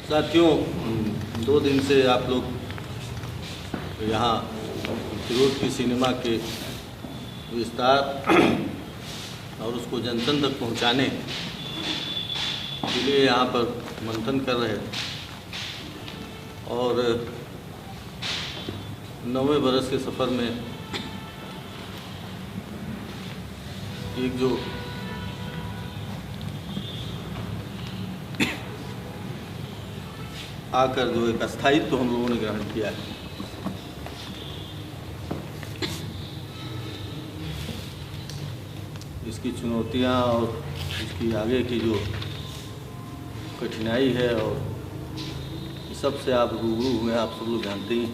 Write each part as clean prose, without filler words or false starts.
साथियों, 2 दिन से आप लोग यहाँ फिरोज की सिनेमा के विस्तार और उसको जनता तक पहुँचाने के लिए यहाँ पर मंथन कर रहे हैं और 9वें बरस के सफ़र में एक जो आकर जो एक अस्थायित्व हम लोगों ने ग्रहण किया है, इसकी चुनौतियां और इसकी आगे की जो कठिनाई है और सबसे आप रूबरू हुए, आप सब लोग जानते ही।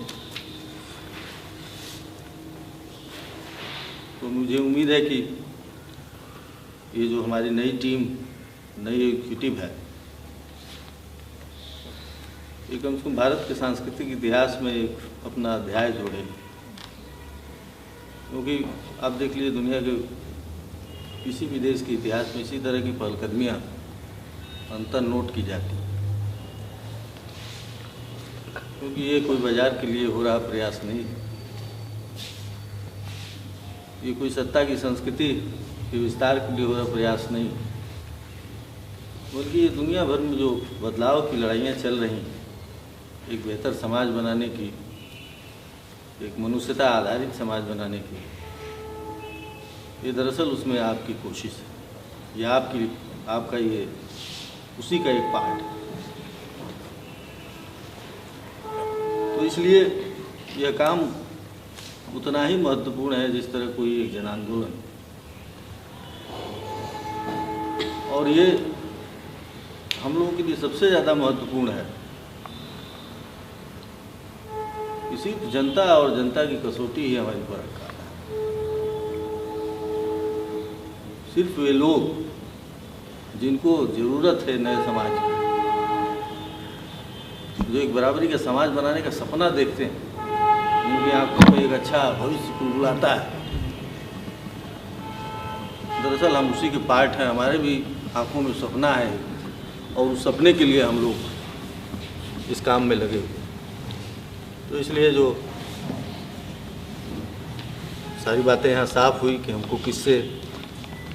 तो मुझे उम्मीद है कि ये जो हमारी नई टीम, नई एग्जीक्यूटिव है, ये कम से कम भारत के सांस्कृतिक इतिहास में एक अपना अध्याय जोड़ेगी। क्योंकि आप देख लीजिए, दुनिया के किसी भी देश के इतिहास में इसी तरह की पहलकदमियाँ अंतर नोट की जाती हैं, क्योंकि ये कोई बाजार के लिए हो रहा प्रयास नहीं है, ये कोई सत्ता की संस्कृति के विस्तार के लिए हो रहा प्रयास नहीं, बल्कि ये दुनिया भर में जो बदलाव की लड़ाइयाँ चल रही हैं, एक बेहतर समाज बनाने की, एक मनुष्यता आधारित समाज बनाने की, ये दरअसल उसमें आपकी कोशिश है, या आपका ये उसी का एक पार्ट है। तो इसलिए यह काम उतना ही महत्वपूर्ण है जिस तरह कोई एक जन आंदोलन, और ये हम लोगों के लिए सबसे ज़्यादा महत्वपूर्ण है। सिर्फ जनता और जनता की कसौटी ही हमारी पर रखा है। सिर्फ वे लोग जिनको ज़रूरत है नए समाज की, जो एक बराबरी का समाज बनाने का सपना देखते हैं, उनकी आंखों में एक अच्छा भविष्य कुलकुलाता है। दरअसल हम उसी के पार्ट हैं, हमारे भी आंखों में सपना है और उस सपने के लिए हम लोग इस काम में लगे हुए। तो इसलिए जो सारी बातें यहाँ साफ हुई कि हमको किससे,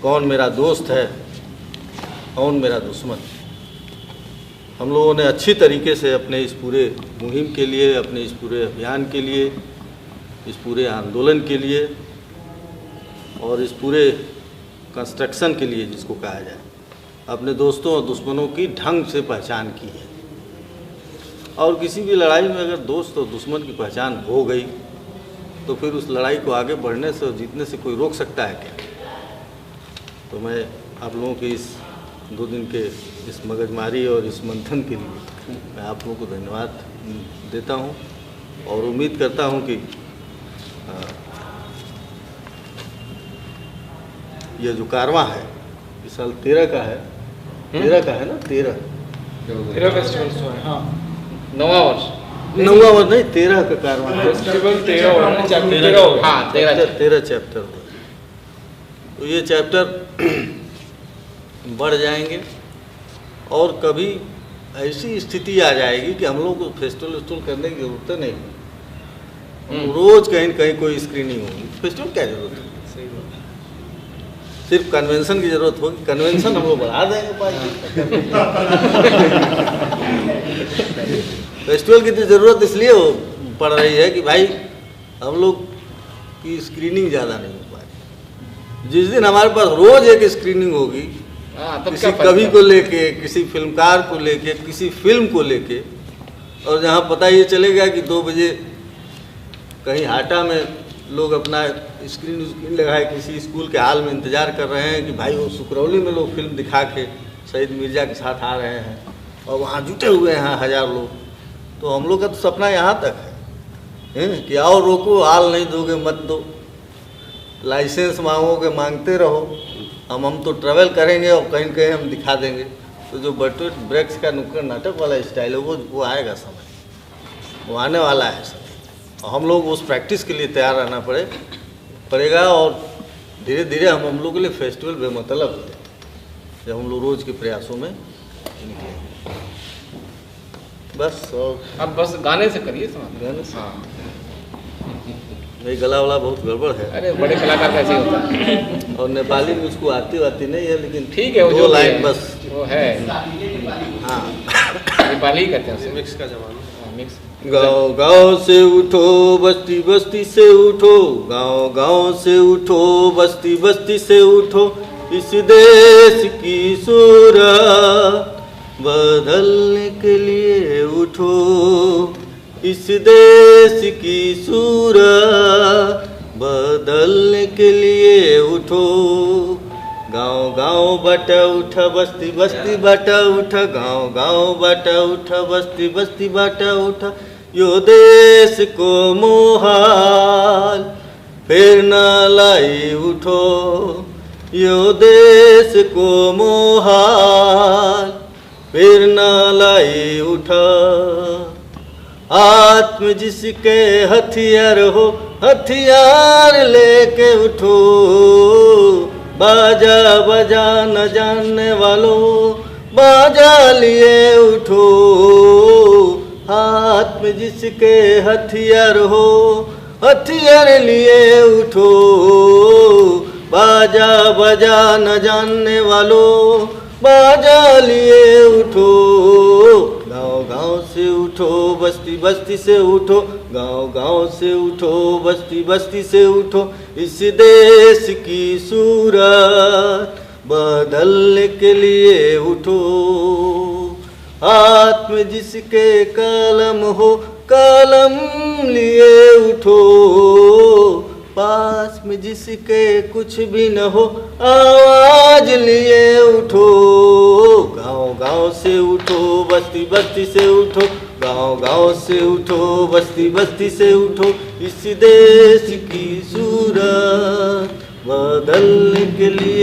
कौन मेरा दोस्त है, कौन मेरा दुश्मन, हम लोगों ने अच्छी तरीके से अपने इस पूरे मुहिम के लिए, अपने इस पूरे अभियान के लिए, इस पूरे आंदोलन के लिए और इस पूरे कंस्ट्रक्शन के लिए, जिसको कहा जाए, अपने दोस्तों और दुश्मनों की ढंग से पहचान की है। और किसी भी लड़ाई में अगर दोस्त और दुश्मन की पहचान हो गई तो फिर उस लड़ाई को आगे बढ़ने से और जीतने से कोई रोक सकता है क्या? तो मैं आप लोगों के इस 2 दिन के इस मगजमारी और इस मंथन के लिए मैं आप लोगों को धन्यवाद देता हूं और उम्मीद करता हूं कि यह जो कारवां है इस साल 13 का है, 13 का है ना, 13 फेस्टिवल्स तो है। हाँ, 9वां वर्ष नहीं, 13 का कारवां है। फेस्टिवल 13 हो रहा है, चैप्टर 13 हो रहा है। हाँ, 13 चैप्टर। तो ये चैप्टर बढ़ जाएंगे और कभी ऐसी स्थिति आ जाएगी कि हम लोग को फेस्टिवल करने की जरूरत नहीं, रोज कहीं न कहीं कोई स्क्रीनिंग होगी। फेस्टिवल क्या जरूरत है? सिर्फ कन्वेंशन की जरूरत होगी। कन्वेंशन हम लोग बढ़ा देंगे 5 दिन। फेस्टिवल की तो ज़रूरत इसलिए पड़ रही है कि भाई हम लोग की स्क्रीनिंग ज़्यादा नहीं हो पाई। जिस दिन हमारे पास रोज़ एक स्क्रीनिंग होगी, किसी कवि को लेके, किसी फिल्मकार को लेके, किसी फिल्म को लेके, और जहाँ पता ये चलेगा कि 2 बजे कहीं हाटा में लोग अपना स्क्रीन लगाए किसी स्कूल के हाल में इंतज़ार कर रहे हैं कि भाई वो सुकरौली में लोग फिल्म दिखा के शहीद मिर्जा के साथ आ रहे हैं और वहाँ जुटे हुए हैं 1000 लोग। तो हम लोग का तो सपना यहाँ तक है कि आओ रोको, हाल नहीं दोगे मत दो, लाइसेंस मांगोगे मांगते रहो, हम तो ट्रैवल करेंगे और कहीं कहीं हम दिखा देंगे। तो जो बटवेट ब्रेक्स का नुक्कड़ नाटक वाला स्टाइल है वो आएगा समय, वो आने वाला है समय, और हम लोग उस प्रैक्टिस के लिए तैयार रहना पड़ेगा। और धीरे धीरे हम लोग के लिए फेस्टिवल बेमतलब होते हैं जब हम लोग रोज़ के प्रयासों में निकलेंगे। बस। और अब बस गाने से करिए समाप्त। गाने से? हाँ, ये गला वाला बहुत गड़बड़ है। अरे बड़े कलाकार का ऐसे ही होता है। और नेपाली में उसको आती नहीं है, लेकिन ठीक है, वो दो जो भी लाइन है, बस। वो है, हाँ। नेपाली ही कहते हैं उसे। मिक्स का जमाना। हाँ, मिक्स। गाँव गाँव से उठो, बस्ती बस्ती से उठो, गाँव गाँव से उठो, बस्ती बस्ती से उठो, इस देश की सूरत बदलने के लिए उठो, इस देश की सूरत बदलने के लिए उठो। गाँव गाँव बटा उठा, बस्ती बस्ती बटा उठा, गाँव गाँव बटा उठा, बस्ती बस्ती बटा उठा, यो देश को मोहाल फिर न लाई उठो, यो देश को मोहाल फिर न लाई उठा। हाथ में जिसके हथियार हो, हथियार लेके उठो, बाजा बजा न जानने वालों, बाजा लिए उठो। हाथ में जिसके हथियार हो, हथियार लिए उठो, बाजा बजा न जानने वालों, बाजा लिए उठो। गाँव गाँव से उठो, बस्ती बस्ती से उठो, गाँव गाँव से उठो, बस्ती बस्ती से उठो, इस देश की सूरत बदलने के लिए उठो। हाथ में जिसके कलम हो, कलम लिए उठो, पास में जिसके कुछ भी न हो, आवाज लिए उठो। गाँव गाँव से उठो, बस्ती बस्ती से उठो, गाँव गाँव से उठो, बस्ती बस्ती से उठो, इस देश की सूरत बदलने के लिए